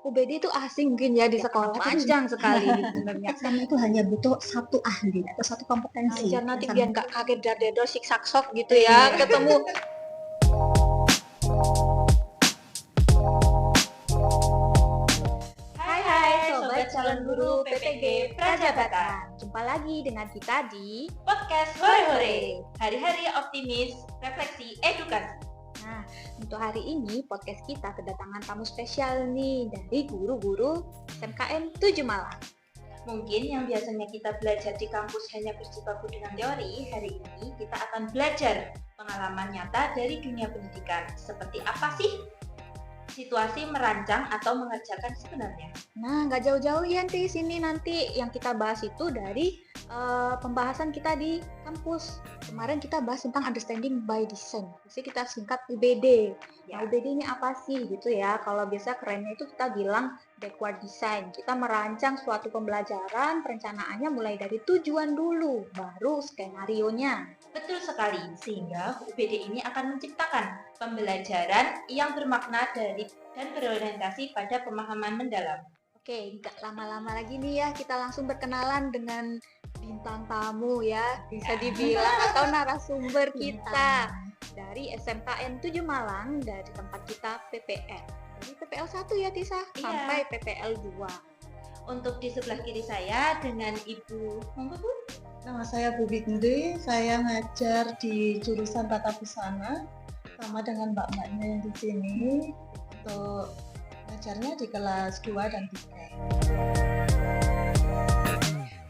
UBD itu asing mungkin ya di sekolah, panjang sekali sebenarnya. Sama itu hanya butuh satu ahli atau satu kompetensi. Ajar nanti biar nggak kaget dar-dedor siksak-sok gitu ya, ketemu. Hai Sobat Calon Guru PPG Prajabatan. Jumpa lagi dengan kita di Podcast Hore-Hore, hari-hari optimis, refleksi, edukasi. Nah, untuk hari ini podcast kita kedatangan tamu spesial nih dari guru-guru SMKN 7 Malang. Mungkin yang biasanya kita belajar di kampus hanya berjibaku dengan teori, hari ini kita akan belajar pengalaman nyata dari dunia pendidikan. Seperti apa sih situasi merancang atau mengerjakan sebenarnya? Nah, nggak jauh-jauh ya di sini nanti yang kita bahas itu dari pembahasan kita di kampus. Kemarin kita bahas tentang understanding by design. Jadi kita singkat UBD. Nah, UBD ini apa sih gitu ya? Kalau biasa kerennya itu kita bilang backward design. Kita merancang suatu pembelajaran, perencanaannya mulai dari tujuan dulu, baru skenarionya. Betul sekali, sehingga UBD ini akan menciptakan pembelajaran yang bermakna dan berorientasi pada pemahaman mendalam. Oke, nggak lama-lama lagi nih ya, kita langsung berkenalan dengan bintang tamu ya, bisa dibilang atau narasumber kita dari SMKN 7 Malang, dari tempat kita PPL. Dari PPL 1 ya Tisa, sampai PPL 2. Untuk di sebelah kiri saya dengan Ibu, monggo Bu. Nama saya Bu Bindi, saya ngajar di jurusan Tata Busana sama dengan mbak-mbaknya yang di sini. Untuk ngajarnya di kelas 2 dan 3.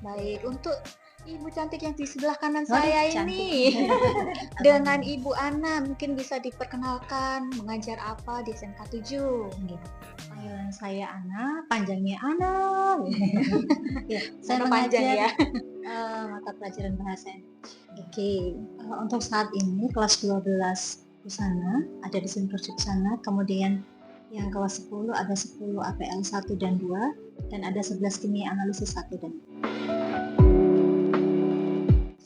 Baik, untuk Ibu cantik yang di sebelah kanan saya ini dengan Ibu Ana, mungkin bisa diperkenalkan mengajar apa di SMK 7? Panggilan saya Ana, panjangnya Ana. Ya, saya panjang ya. Mata pelajaran bahasa Indonesia. Oke, untuk saat ini kelas 12 Busana, ada di sini Busana, kemudian yang kelas 10 ada 10 APL 1 dan 2, dan ada 11 kimia analisis 1 dan 2.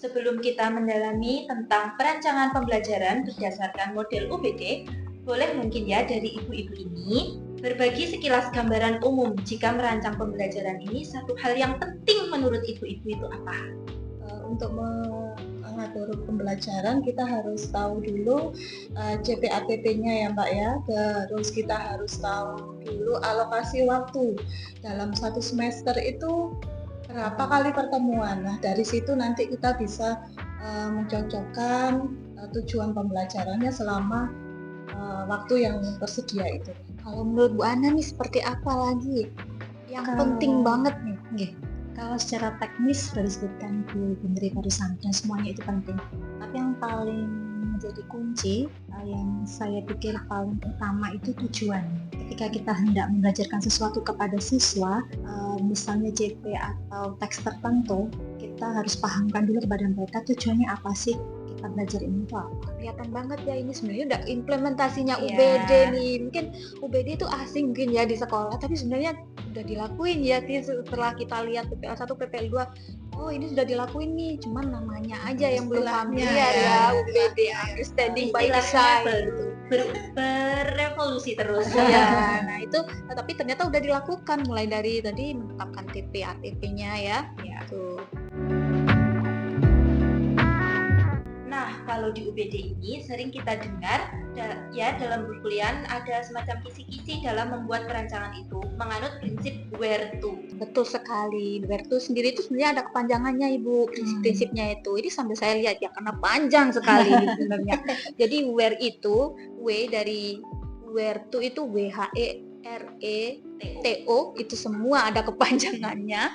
Sebelum kita mendalami tentang perancangan pembelajaran berdasarkan model UBD, boleh mungkin ya dari ibu-ibu ini berbagi sekilas gambaran umum jika merancang pembelajaran ini satu hal yang penting menurut ibu-ibu itu apa? Untuk mengatur pembelajaran kita harus tahu dulu CPATP-nya ya Mbak ya, terus kita harus tahu dulu alokasi waktu dalam satu semester itu berapa kali pertemuan. Nah dari situ nanti kita bisa mencocokkan tujuan pembelajarannya selama waktu yang tersedia itu. Kalau menurut Bu Ana nih seperti apa lagi yang penting banget nih? Okay. Kalau secara teknis sudah disebutkan Bu Bindri barusan dan semuanya itu penting. Tapi yang paling menjadi kunci yang saya pikir paling utama itu tujuan. Ketika kita hendak mengajarkan sesuatu kepada siswa, misalnya JP atau teks tertentu, kita harus pahamkan dulu kepada mereka tujuannya apa sih kita belajar ini tuh apa. Kelihatan banget ya ini sebenarnya udah implementasinya UBD nih. Mungkin UBD itu asing mungkin ya di sekolah, tapi sebenarnya udah dilakuin ya setelah kita lihat PPL 1, PPL 2. Oh ini sudah dilakuin nih, cuman namanya aja yang belum familiar ya UBD, understanding by design. Berevolusi terus. Ya, nah itu tapi ternyata udah dilakukan mulai dari tadi menetapkan TP ATP-nya ya. Tuh. Nah, kalau di UBD ini sering kita dengar ya dalam perkuliahan ada semacam kisi-kisi dalam membuat perancangan itu menganut prinsip where to. Betul sekali. Where to sendiri itu sebenarnya ada kepanjangannya Ibu, prinsip-prinsipnya itu. Ini sampai saya lihat ya karena panjang sekali sebenarnya. Jadi where itu, W dari where to itu WHERETO itu semua ada kepanjangannya.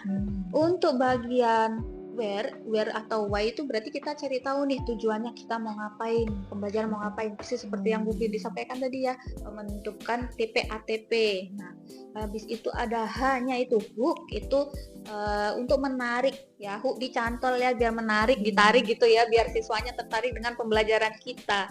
Untuk bagian where atau why itu berarti kita cari tahu nih tujuannya kita mau ngapain, pembelajaran mau ngapain, persis seperti yang Bu Bindi disampaikan tadi ya, menentukan TP ATP. Nah, habis itu ada H-nya itu hook itu untuk menarik ya, hook dicantol ya biar menarik, ditarik gitu ya, biar siswanya tertarik dengan pembelajaran kita.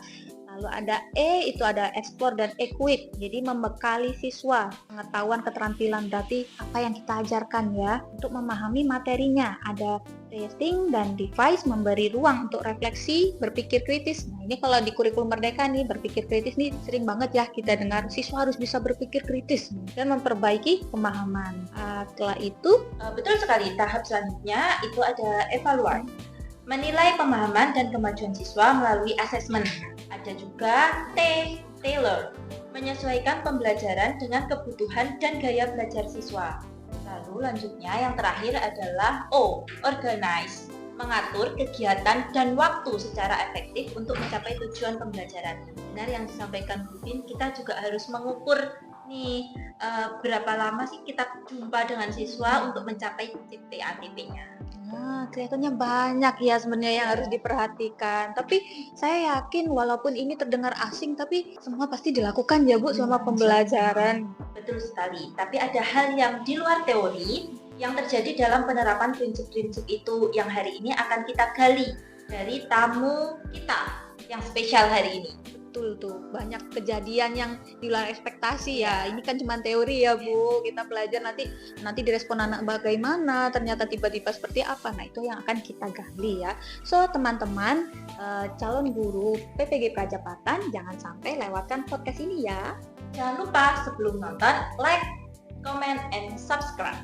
Lalu ada E, itu ada explore dan equip, jadi membekali siswa pengetahuan keterampilan, berarti apa yang kita ajarkan ya untuk memahami materinya. Ada testing dan device, memberi ruang untuk refleksi, berpikir kritis. Nah ini kalau di kurikulum Merdeka nih, berpikir kritis nih sering banget ya kita dengar, siswa harus bisa berpikir kritis dan memperbaiki pemahaman. Setelah itu Betul sekali, tahap selanjutnya itu ada evaluate. Menilai pemahaman dan kemajuan siswa melalui asesmen. Ada juga T, tailor, menyesuaikan pembelajaran dengan kebutuhan dan gaya belajar siswa. Lalu lanjutnya yang terakhir adalah O, organize, mengatur kegiatan dan waktu secara efektif untuk mencapai tujuan pembelajaran. Benar yang disampaikan Bu Bin, kita juga harus mengukur nih berapa lama sih kita jumpa dengan siswa untuk mencapai CPATP-nya. Kelihatannya banyak ya sebenarnya yang harus diperhatikan. Tapi saya yakin walaupun ini terdengar asing, tapi semua pasti dilakukan ya Bu selama pembelajaran. Betul sekali, tapi ada hal yang di luar teori yang terjadi dalam penerapan prinsip-prinsip itu yang hari ini akan kita gali dari tamu kita yang spesial hari ini. Betul tuh, banyak kejadian yang di luar ekspektasi ya. Ini kan cuma teori ya Bu, kita belajar nanti direspon anak bagaimana, ternyata tiba-tiba seperti apa. Nah itu yang akan kita gali ya. So teman-teman, calon guru PPG Prajapatan, jangan sampai lewatkan podcast ini ya. Jangan lupa sebelum nonton, like, comment, and subscribe.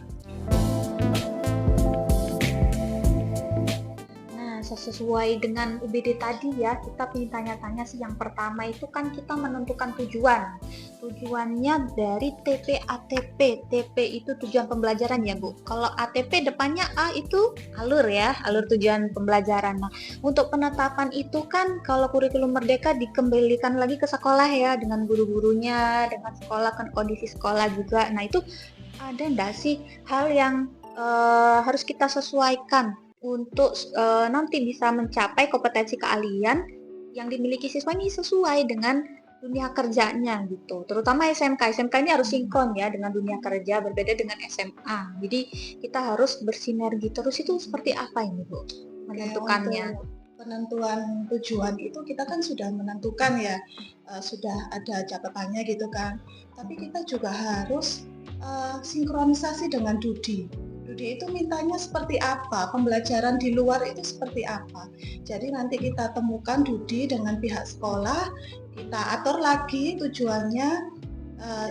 Sesuai dengan UBD tadi ya, kita ingin tanya-tanya sih. Yang pertama itu kan kita menentukan tujuannya dari TP ATP. TP itu tujuan pembelajaran ya Bu. Kalau ATP depannya A itu alur ya, alur tujuan pembelajaran. Nah untuk penetapan itu kan kalau kurikulum Merdeka dikembalikan lagi ke sekolah ya, dengan guru-gurunya, dengan sekolah, kan kondisi sekolah juga. Nah itu ada enggak sih hal yang harus kita sesuaikan untuk nanti bisa mencapai kompetensi keahlian yang dimiliki siswa ini sesuai dengan dunia kerjanya gitu. Terutama SMK ini harus sinkron ya dengan dunia kerja, berbeda dengan SMA. Jadi kita harus bersinergi terus. Itu seperti apa ini Bu menentukannya? Penentuan tujuan itu kita kan sudah menentukan ya, sudah ada catatannya gitu kan. Tapi kita juga harus sinkronisasi dengan Dudi. Dudi itu mintanya seperti apa, pembelajaran di luar itu seperti apa. Jadi nanti kita temukan Dudi dengan pihak sekolah, kita atur lagi tujuannya,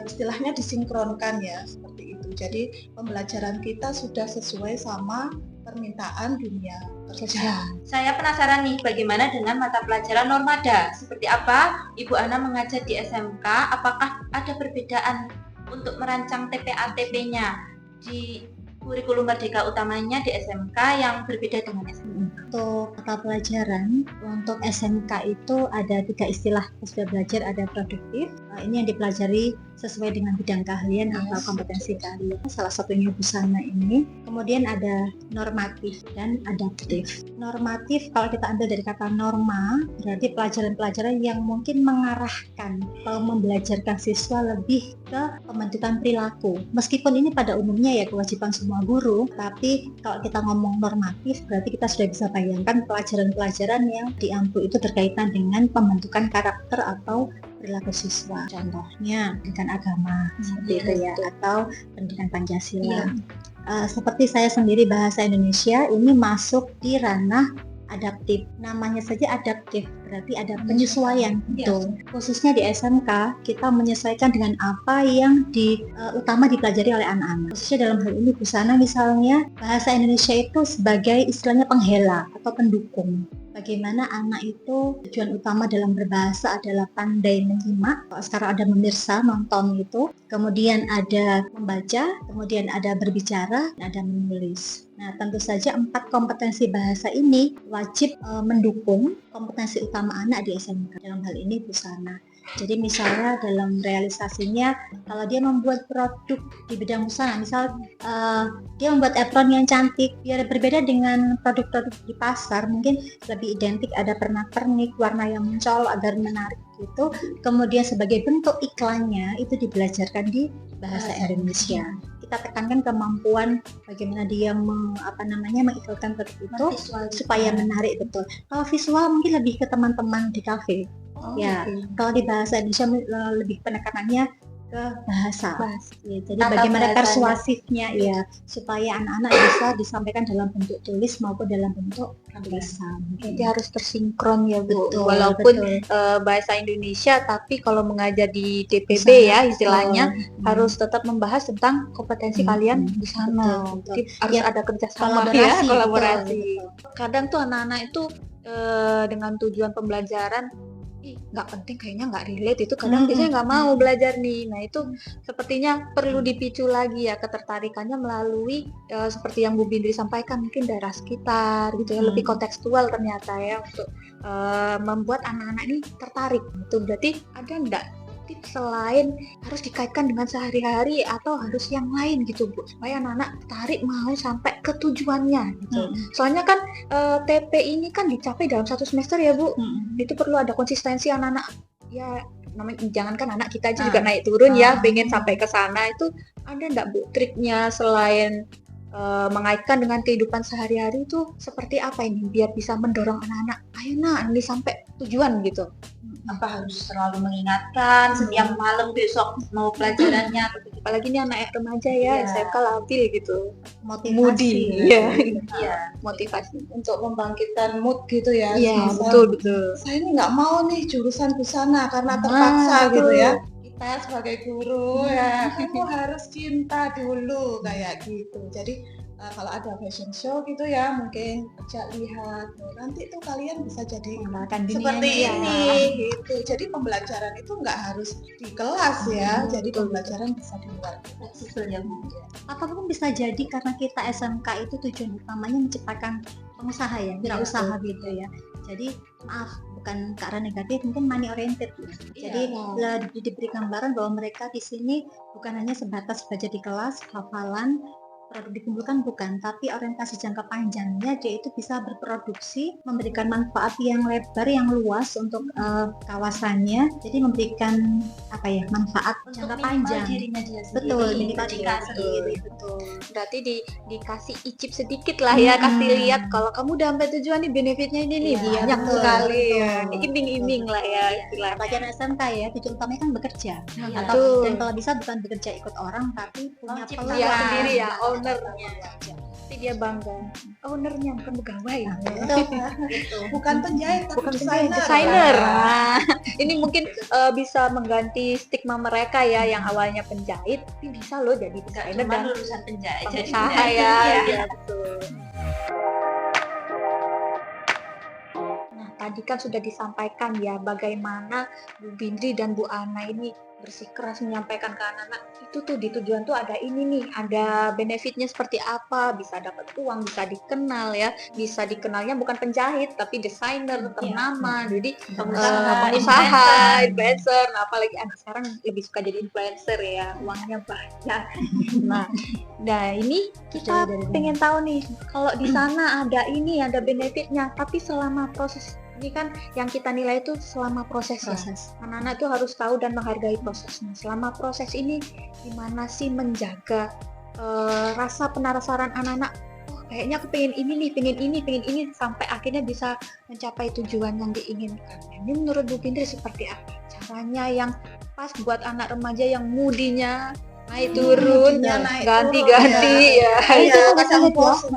istilahnya disinkronkan ya, seperti itu. Jadi pembelajaran kita sudah sesuai sama permintaan dunia kerja. Saya penasaran nih, bagaimana dengan mata pelajaran normada? Seperti apa Ibu Ana mengajar di SMK? Apakah ada perbedaan untuk merancang TPA-TP-nya di kurikulum Merdeka utamanya di SMK yang berbeda dengan SMA? Untuk mata pelajaran, untuk SMK itu ada 3 istilah sudah belajar. Ada produktif, ini yang dipelajari sesuai dengan bidang keahlian atau kompetensi keahlian, salah satunya busana ini. Kemudian ada normatif dan adaptif. Normatif kalau kita ambil dari kata norma, berarti pelajaran-pelajaran yang mungkin mengarahkan atau membelajarkan siswa lebih ke pembentukan perilaku. Meskipun ini pada umumnya ya kewajiban semua guru, tapi kalau kita ngomong normatif berarti kita sudah bisa bayangkan pelajaran-pelajaran yang diampu itu berkaitan dengan pembentukan karakter atau perilaku siswa. Contohnya pendidikan agama seperti itu ya, atau pendidikan Pancasila. Seperti saya sendiri bahasa Indonesia ini masuk di ranah adaptif. Namanya saja adaptif, berarti ada penyesuaian. Betul. Khususnya di SMK kita menyesuaikan dengan apa yang utama dipelajari oleh anak-anak. Khususnya dalam hal ini busana misalnya, bahasa Indonesia itu sebagai istilahnya penghela atau pendukung. Bagaimana anak itu tujuan utama dalam berbahasa adalah pandai menyimak. Kalau sekarang ada memirsa, nonton gitu. Kemudian ada membaca, kemudian ada berbicara, dan ada menulis. Nah, tentu saja 4 kompetensi bahasa ini wajib mendukung kompetensi utama anak di SMK. Dalam hal ini busana. Jadi misalnya dalam realisasinya, kalau dia membuat produk di bidang busana, misal dia membuat apron yang cantik, biar berbeda dengan produk-produk di pasar, mungkin lebih identik, ada pernak-pernik, warna yang mencolok agar menarik gitu. Kemudian sebagai bentuk iklannya itu dibelajarkan di bahasa Indonesia. Kita tekankan kemampuan bagaimana dia mengiklankan produk itu supaya menarik, betul. Kalau visual mungkin lebih ke teman-teman di kafe. Ya, kalau di bahasa Indonesia lebih penekanannya ke bahasa. Ya, jadi Tata bagaimana bahasanya. persuasifnya ya supaya anak-anak bisa disampaikan dalam bentuk tulis maupun dalam bentuk tulisan. Jadi harus tersinkron ya Bu. Betul, Walaupun betul. bahasa Indonesia, tapi kalau mengajar di DPB Di sana, ya istilahnya betul. harus tetap membahas tentang kompetensi kalian di sana. Betul, betul. Jadi harus Ya, ada kerjasama kolaborasi, ya, kolaborasi. betul. Kadang tuh anak-anak itu dengan tujuan pembelajaran nggak penting, kayaknya nggak relate, itu kadang biasanya nggak mau belajar nih. Nah itu sepertinya perlu dipicu lagi ya ketertarikannya melalui seperti yang Bu Bindri sampaikan, mungkin daerah sekitar gitu ya, lebih kontekstual ternyata ya untuk membuat anak-anak ini tertarik. Itu berarti ada nggak tips selain harus dikaitkan dengan sehari-hari atau harus yang lain gitu Bu, supaya anak-anak tertarik mau sampai ke tujuannya gitu. Soalnya kan TP ini kan dicapai dalam 1 semester ya Bu, itu perlu ada konsistensi anak-anak ya, namanya jangankan anak kita aja juga naik turun ya, pengen sampai ke sana. Itu ada nggak Bu triknya selain mengaitkan dengan kehidupan sehari-hari itu seperti apa ini biar bisa mendorong anak-anak, ayo nak ini sampai tujuan gitu? Apa harus selalu mengingatkan setiap malam besok mau pelajarannya, Apalagi ini anak remaja ya, SMK labil gitu, Motivasi. moody Ya. ya motivasi. Untuk membangkitkan mood gitu ya. Iya Misal, betul. saya ini nggak mau nih jurusan busana karena terpaksa gitu ya. Kita sebagai guru ya, kamu harus cinta dulu kayak gitu. Jadi kalau ada fashion show gitu ya, mungkin ajak lihat. Nanti tuh kalian bisa jadi seperti ini gitu. Jadi pembelajaran itu nggak harus di kelas ya. Jadi pembelajaran bisa di luar. fleksibel ya Bu. Ataupun bisa jadi karena kita SMK itu tujuan utamanya menciptakan pengusaha ya, wirausaha gitu ya. Jadi maaf, bukan ke arah negatif, mungkin money oriented. Jadi diberi gambaran bahwa mereka di sini bukan hanya sebatas belajar di kelas, hafalan, produk dikumpulkan, bukan, tapi orientasi jangka panjangnya dia itu bisa berproduksi, memberikan manfaat yang lebar, yang luas untuk kawasannya. Jadi memberikan manfaat Untuk jangka minimal panjang. dirinya dia sendiri. Betul, minimal Ketika dirinya sendiri, sendiri. betul. Berarti dikasih icip sedikit lah ya, kasih lihat kalau kamu udah sampai tujuan nih, benefitnya ini nih banyak betul, sekali ya. betul. Iming-iming lah ya istilahnya. Pelajaran SMK ya, tujuan utamanya kan bekerja. Betul. Atau dan kalau bisa bukan bekerja ikut orang, tapi punya cipta peluang dia sendiri ya, Nah, ownernya. Pasti dia bangga. Ownernya bukan pegawai. Bukan penjahit tapi Bukan desainer. desainer. Nah, ini mungkin bisa mengganti stigma mereka ya, yang awalnya penjahit, tapi bisa loh jadi Nggak desainer cuma dan lulusan penjahit, jadi pengusaha ya. Iya. Iya, betul. Nah, tadi kan sudah disampaikan ya bagaimana Bu Bindri dan Bu Ana ini bersikeras menyampaikan ke anak-anak, itu tuh di tujuan tuh ada ini nih, ada benefitnya seperti apa, bisa dapat uang, bisa dikenal ya, bisa dikenalnya bukan penjahit tapi desainer ternama, jadi pengusaha, influencer. Nah, apalagi anak sekarang lebih suka jadi influencer ya, uangnya banyak. Nah ini kita pengen tahu nih, kalau di sana ada ini, ada benefitnya, tapi selama proses ini kan yang kita nilai itu selama proses. Anak-anak itu harus tahu dan menghargai prosesnya. Selama proses ini gimana sih menjaga rasa penasaran anak-anak, kayaknya aku pengen ini nih, pengen ini sampai akhirnya bisa mencapai tujuan yang diinginkan. Ini menurut Bu Bindri seperti apa caranya yang pas buat anak remaja yang moodinya naik turun, ganti-ganti ya. Itu kadang bosan.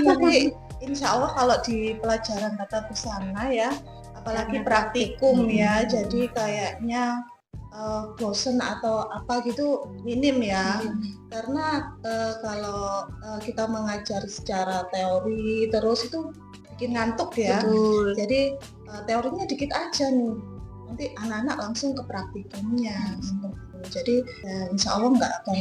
Jadi insya Allah kalau di pelajaran tata busana ya, apalagi praktikum ya, jadi kayaknya bosen atau apa gitu minim ya. Karena kalau kita mengajar secara teori terus itu bikin ngantuk ya. Betul. Jadi teorinya dikit aja nih, nanti anak-anak langsung ke praktikumnya. Jadi insya Allah nggak akan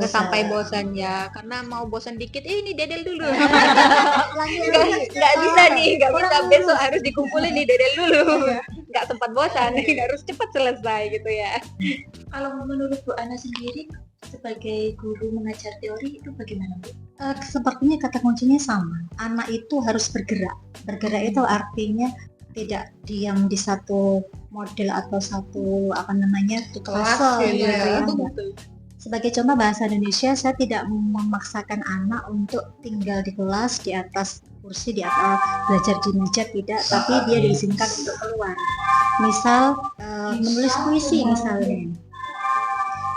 nggak sampai bosan ya, karena mau bosan dikit ini dedel dulu. Nggak bisa nih, nggak bisa, besok harus dikumpulin nih dedel dulu. Nggak sempat bosan, harus cepat selesai gitu ya. Kalau menurut Bu Ana sendiri sebagai guru mengajar teori itu bagaimana Bu? Sepertinya kata kuncinya sama, anak itu harus bergerak. Bergerak itu artinya tidak diam di satu model atau satu kelas gitu ya. Sebagai contoh bahasa Indonesia, saya tidak memaksakan anak untuk tinggal di kelas di atas kursi di atas, belajar di meja tidak, tapi dia diizinkan untuk keluar. Misal menulis puisi misalnya.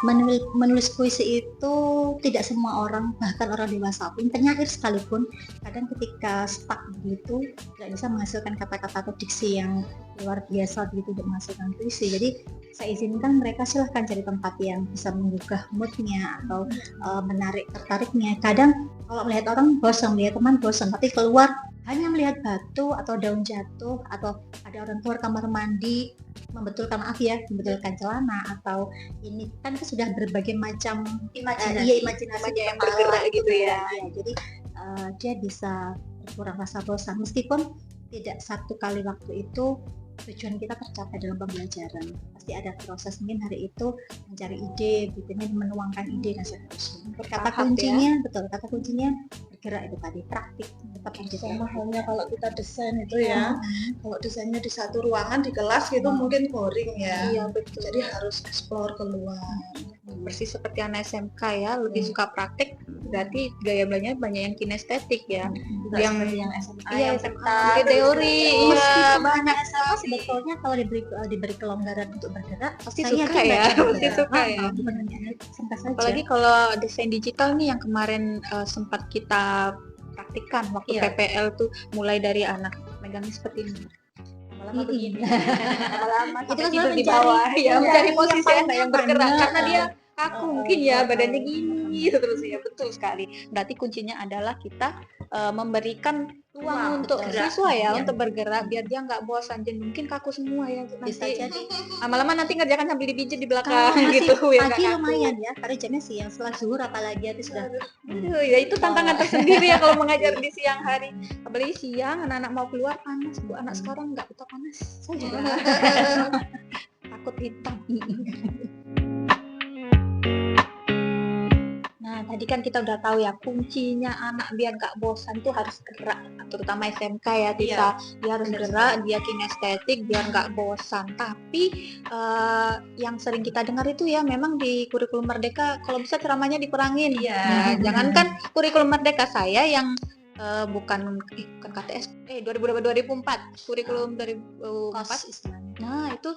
Menulis puisi itu tidak semua orang, bahkan orang dewasa pun, penyair sekalipun, kadang ketika stuck begitu tidak bisa menghasilkan kata-kata atau diksi yang luar biasa begitu untuk menghasilkan puisi. Jadi saya izinkan mereka silahkan cari tempat yang bisa menggugah moodnya atau menarik tertariknya. Kadang kalau melihat orang bosan, melihat teman bosan, tapi keluar hanya melihat batu atau daun jatuh atau ada orang keluar kamar mandi membetulkan membetulkan celana atau ini kan sudah berbagai macam imajinasi yang bergerak gitu ya. Jadi dia bisa berkurang rasa bosan meskipun tidak satu kali waktu itu tujuan kita tercapai dalam pembelajaran. Pasti ada proses, mungkin hari itu mencari ide, menuangkan ide dan seterusnya. Kata kuncinya kata kuncinya bergerak itu tadi, praktik tetap sama halnya kalau kita desain itu ya, kalau desainnya di satu ruangan di kelas gitu mungkin boring ya. Iya betul. Jadi harus explore keluar. Persis seperti anak SMK ya, lebih suka praktek, berarti gaya belajarnya banyak yang kinestetik ya. yang SMA, Iya, yang SMA, teori, iya banyak SMA sebetulnya kalau diberi kelonggaran untuk bergerak pasti saya suka yakin ya, mereka pasti bergerak. suka ya. Bukan hanya SMK saja. Apalagi kalau desain digital nih yang kemarin sempat kita praktikkan waktu PPL tuh, mulai dari anak megangnya seperti ini, lama-lama begini, lama-lama Itu sampai kan tidur di mencari- bawah, ya mencari yang posisi paling anak yang nyaman. bergerak karena dia Nah, kaku mungkin ya badannya gini terus ya, betul sekali. Berarti kuncinya adalah kita memberikan ruang untuk bergerak. siswa ya, Iya. untuk bergerak biar dia nggak bosan. Jadi mungkin kaku semua ya bisa nanti jadi lama-lama nanti ngerjakan sambil dipijit di kalau belakang masih gitu ya, nggak pagi kaku. lumayan ya, karena jamnya siang setelah zuhur apalagi itu sudah Aduh, ya itu tantangan tersendiri ya kalau mengajar di siang hari. Apalagi siang anak-anak mau keluar panas, Bu. Anak sekarang nggak betah panas. Saya juga takut hitam. Nah, tadi kan kita udah tahu ya kuncinya anak biar nggak bosan tuh harus gerak, terutama SMK ya, Tisa. Dia harus gerak, dia kinestetik biar nggak bosan. Tapi yang sering kita dengar itu ya memang di kurikulum Merdeka kalau bisa ceramahnya dikurangin. Iya. Jangankan kurikulum Merdeka saya yang bukan KTS 2004 kurikulum 2004. kos istilahnya. Nah itu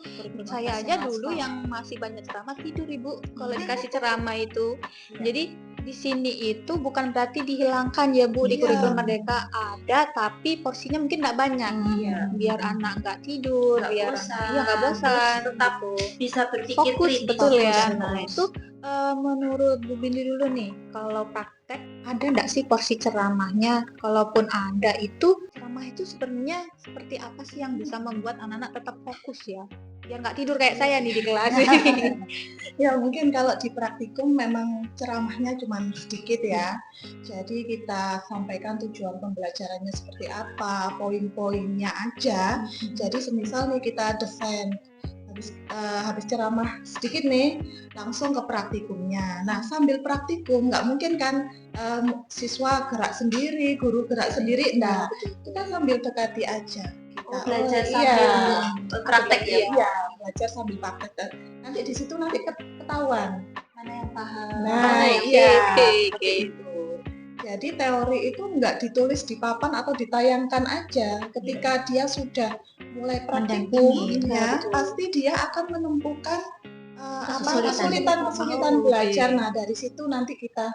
saya aja dulu yang masih banyak ceramah tidur Ibu kalau dikasih ceramah itu. Jadi di sini itu bukan berarti dihilangkan ya Bu, di kurikulum Merdeka ada tapi porsinya mungkin nggak banyak. Biar anak nggak tidur, biar nggak bosan, tetap bisa berpikir fokus, kritis. betul ya. Nah itu menurut Bu Bindi dulu nih, kalau praktek ada nggak sih porsi ceramahnya? Kalaupun ada itu ceramah itu sebenarnya seperti apa sih yang bisa membuat anak-anak tetap fokus ya? Biar nggak tidur kayak saya nih di kelas. Ya mungkin kalau di praktikum memang ceramahnya cuma sedikit ya. Jadi kita sampaikan tujuan pembelajarannya seperti apa, poin-poinnya aja. Jadi semisal nih kita desain habis ceramah sedikit nih langsung ke praktikumnya. Nah sambil praktikum nggak mungkin kan siswa gerak sendiri, guru gerak sendiri. Nah kita sambil dekati aja. Kita Belajar sambil praktek ya. Iya, belajar sambil praktek. Dan nanti di situ nanti ketahuan Mana yang paham? Nah, Oke. itu. Jadi teori itu nggak ditulis di papan atau ditayangkan aja. Ketika dia sudah mulai praktikum, Mendampingi, ya betul. pasti dia akan menemukan Kesulitan. kesulitan belajar. Nah dari situ nanti kita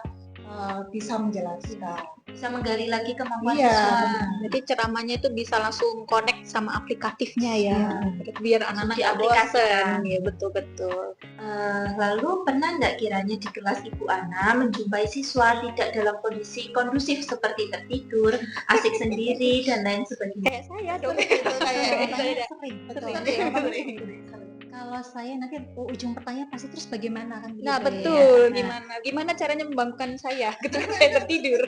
bisa menjelaskan. Bisa menggali lagi kemampuan Iya, siswa. benar. Jadi ceramahnya itu bisa langsung connect sama aplikatifnya ya, biar anak-anak nggak diaplikasikan. bosan. Ya betul-betul. Lalu pernah nggak kiranya di kelas Ibu Ana menjumpai siswa tidak dalam kondisi kondusif seperti tertidur, asik sendiri dan lain sebagainya? Kayak saya dong. Saya Sering. kalau saya nanti ujung pertanyaan pasti terus bagaimana kan Nah begitu betul, ya. Nah, gimana caranya membangunkan saya ketika saya tertidur.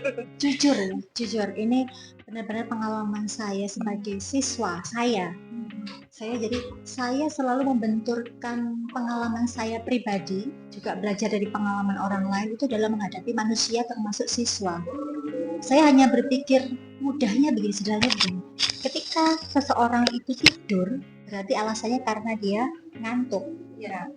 jujur ini benar-benar pengalaman saya sebagai siswa saya jadi saya selalu membenturkan pengalaman saya pribadi juga belajar dari pengalaman orang lain itu dalam menghadapi manusia termasuk siswa. Saya hanya berpikir mudahnya begini, sederhananya begini, ketika seseorang itu tidur berarti alasannya karena dia ngantuk ya.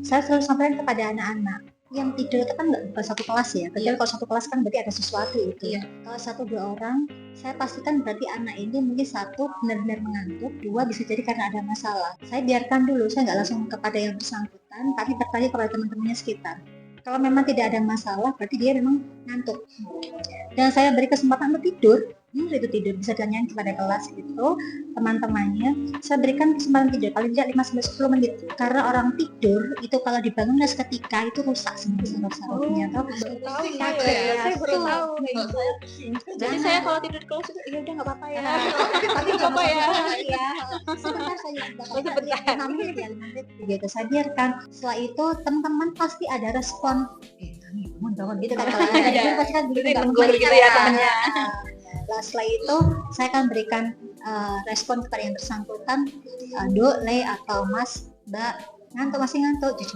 Saya selalu sampaikan kepada anak-anak, yang tidur itu kan bukan satu kelas ya. Kecuali kalau satu kelas kan berarti ada sesuatu itu. Kalau 1-2 orang, saya pastikan berarti anak ini mungkin satu benar-benar mengantuk, dua bisa jadi karena ada masalah. Saya biarkan dulu, saya nggak langsung kepada yang bersangkutan, tapi bertanya kepada teman-temannya sekitar. Kalau memang tidak ada masalah, berarti dia memang ngantuk. Dan saya beri kesempatan untuk tidur. Itu tidur bisa ditanyain kepada kelas gitu teman-temannya, saya berikan kesempatan tidur paling tidak 5-10 menit karena orang tidur itu kalau dibangun seketika itu rusak saraf-sarafnya Saya baru tahu. Jadi saya kalau tidur di kelas itu ya udah nggak apa-apa ya. tapi nggak apa-apa ya sebentar saja Sebentar. 5 menit ya 5 menit gitu saya biarkan. Setelah itu teman-teman pasti ada respon bangun gitu kan kalau ada tidur pasti kan begitu nggak Negur gitu ya temennya. Nah, setelah itu saya akan berikan respon kepada yang bersangkutan, Dok, Le, atau Mas, Mbak, ngantuk masih ngantuk, cuci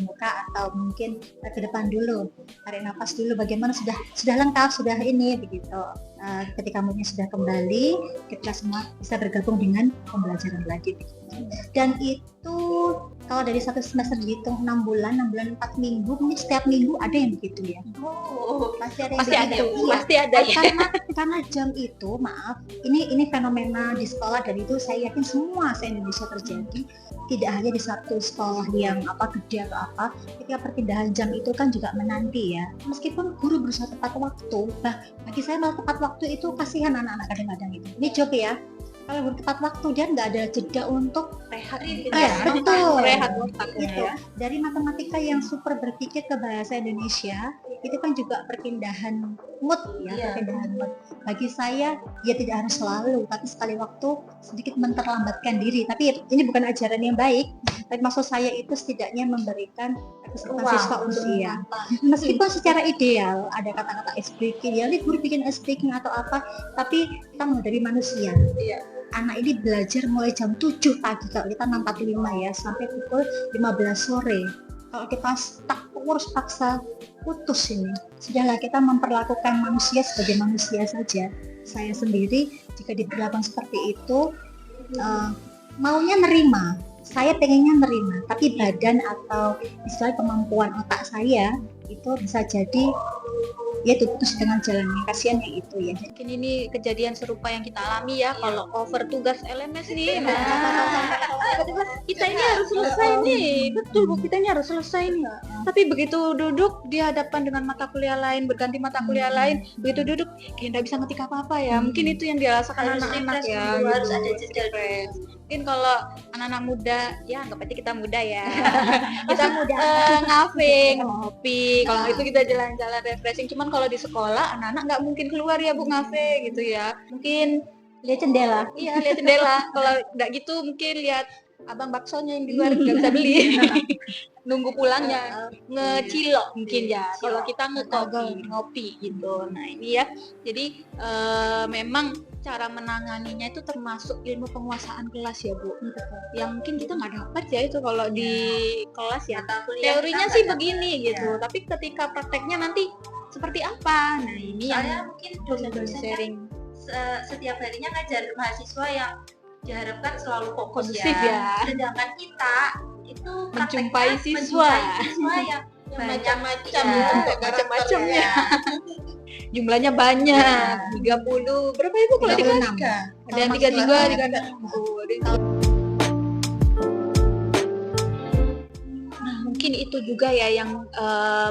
muka atau mungkin ke depan dulu, tarik nafas dulu, bagaimana sudah lengkap, sudah ini begitu. Ketika moodnya sudah kembali, kita semua bisa bergabung dengan pembelajaran lagi. Dan itu kalau dari 1 semester dihitung 6 bulan 4 minggu, mungkin setiap minggu ada yang begitu ya. Pasti ada. Iya. Karena jam itu, maaf, ini fenomena di sekolah dan itu saya yakin semua se-Indonesia terjadi. Tidak hanya di satu sekolah yang gede atau apa, ketika perpindahan jam itu kan juga menanti ya. Meskipun guru berusaha tepat waktu, bagi saya malah tepat waktu itu kasihan anak-anak kadang-kadang itu. Ini job ya. Kalau bertepat waktu dia nggak ada jeda untuk rehat otak gitu. Dari matematika yang super berpikir ke bahasa Indonesia itu kan juga perpindahan mood ya. Perpindahan mood. Bagi saya ya tidak harus selalu, tapi sekali waktu sedikit memperlambatkan diri. Tapi ini bukan ajaran yang baik. Tapi maksud saya itu setidaknya memberikan kesempatan siswa untuk meskipun secara ideal ada kata-kata ice breaking ya, guru bikin ice breaking atau apa, tapi kita mulai dari manusia. Anak ini belajar mulai jam 7 pagi, kalau kita 6.45 ya, sampai pukul 15 sore. Kalau kita harus paksa putus ini. Sudahlah, kita memperlakukan manusia sebagai manusia saja. Saya sendiri jika diperlakukan seperti itu, maunya nerima. Saya pengennya nerima, tapi badan atau istilah kemampuan otak saya itu bisa jadi ya itu putus dengan jalannya, kasihan yang itu ya. Mungkin ini kejadian serupa yang kita alami ya, kalau over tugas LMS nih. Kita ini harus selesai nih, betul Bu, kita ini harus selesai nih. Tapi begitu duduk di hadapan dengan mata kuliah lain, berganti mata kuliah lain, begitu duduk kayak nggak bisa ngetik apa-apa ya. Mungkin itu yang dirasakan anak-anak ya. Harus ada jeda mungkin kalau anak-anak muda, ya anggap aja kita muda ya. Kita muda ngafe, ngopi, kalau itu kita jalan-jalan refreshing. Cuman kalau di sekolah anak-anak nggak mungkin keluar ya Bu, ngafe gitu ya. Mungkin lihat jendela. Iya, lihat jendela. Kalau nggak gitu mungkin lihat abang baksonya yang di luar nggak bisa beli. Nunggu pulangnya, ngecilok mungkin ya. Kalau kita ngopi gitu. Nah ini ya. Jadi memang cara menanganinya itu termasuk ilmu penguasaan kelas ya Bu. Yang mungkin kita nggak dapat ya itu kalau di kelas ya. Teorinya sih begini gitu. Tapi ketika prakteknya nanti seperti apa? Nah ini yang mungkin dosen-dosen sharing. Setiap harinya ngajar mahasiswa yang diharapkan selalu fokus kondusif ya. Sedangkan kita itu menjumpai siswa yang macam-macam untuk macam-macamnya. Jumlahnya banyak, 30. Berapa Ibu kalau di kelas? Ada yang 33, 36. Mungkin itu juga ya yang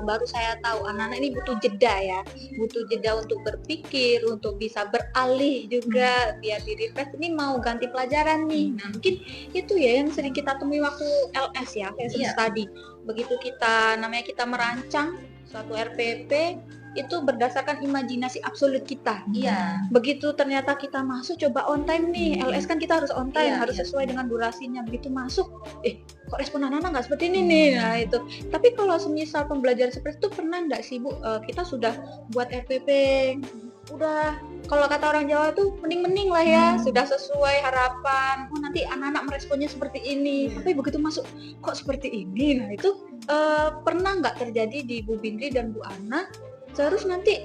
baru saya tahu, anak-anak ini butuh jeda ya, butuh jeda untuk berpikir, untuk bisa beralih juga biar di refresh. Ini mau ganti pelajaran nih, nah mungkin itu ya yang sering kita temui waktu LS ya, lesson study. Begitu kita merancang suatu RPP itu berdasarkan imajinasi absolut kita. Begitu ternyata kita masuk coba on time nih, LS kan kita harus on time, harus sesuai dengan durasinya. Begitu masuk, kok respon anak-anak nggak seperti ini nih. Nah itu. Tapi kalau semisal pembelajaran seperti itu pernah nggak sih Bu, kita sudah buat RPP, udah kalau kata orang Jawa tuh mending-mending lah ya, sudah sesuai harapan. Nanti anak-anak meresponnya seperti ini. Tapi begitu masuk kok seperti ini. Nah itu pernah nggak terjadi di Bu Bindri dan Bu Ana? Terus nanti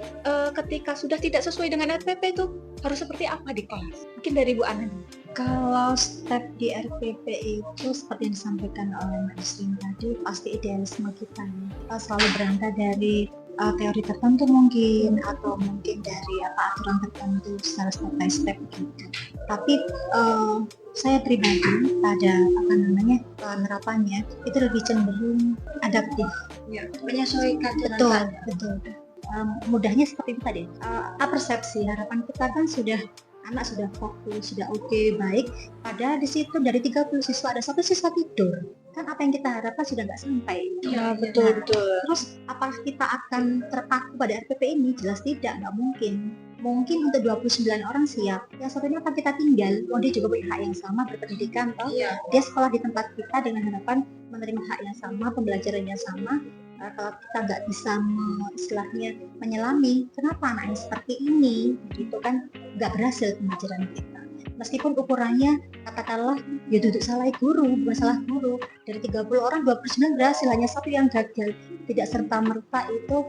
ketika sudah tidak sesuai dengan RPP itu harus seperti apa di kelas? Mungkin dari Bu Ana. Kalau step di RPP itu seperti yang disampaikan oleh Mbak Yusrin tadi, pasti idealisme kita ya. Kita selalu berangkat dari teori tertentu mungkin, atau mungkin dari aturan tertentu secara step by step gitu. Tapi saya pribadi pada penerapannya itu lebih cenderung adaptif. Ya, menyesuaikan Betul. Mudahnya seperti itu tadi. Persepsi harapan kita kan anak sudah fokus, sudah oke, baik. Padahal di situ dari 30 siswa ada 1 siswa tidur. Kan apa yang kita harapkan sudah nggak sampai. Ya, betul. Terus apakah kita akan terpaku pada RPP ini? Jelas tidak, nggak mungkin. Mungkin untuk 29 orang siap, yang satunya akan kita tinggal. Dia juga punya hak yang sama berpendidikan, toh. Iya. Dia sekolah di tempat kita dengan harapan menerima hak yang sama, pembelajaran yang sama. Kalau kita nggak bisa istilahnya menyelami, kenapa anaknya seperti ini, gitu kan, nggak berhasil pembelajaran kita. Meskipun ukurannya katakanlah ya duduk salah guru, bukan salah guru. Dari 30 orang 29 berhasil, hanya 1 yang gagal. Tidak serta-merta itu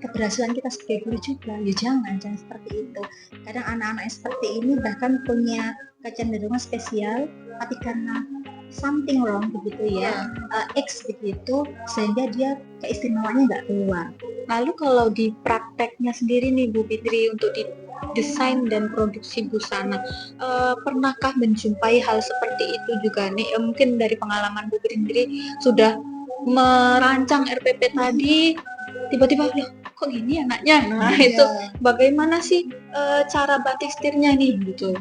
keberhasilan kita sebagai guru juga. Ya jangan seperti itu. Kadang anak-anak yang seperti ini bahkan punya kecenderungan spesial, tapi karena something wrong begitu ya, X begitu, sehingga dia keistimewaannya nggak keluar. Lalu kalau di prakteknya sendiri nih Bu Fitri, untuk di desain dan produksi busana, pernahkah menjumpai hal seperti itu juga nih? Mungkin dari pengalaman Bu Fitri sudah merancang RPP tadi, tiba-tiba kok gini anaknya? Nah itu bagaimana sih cara batik setirnya nih gitu?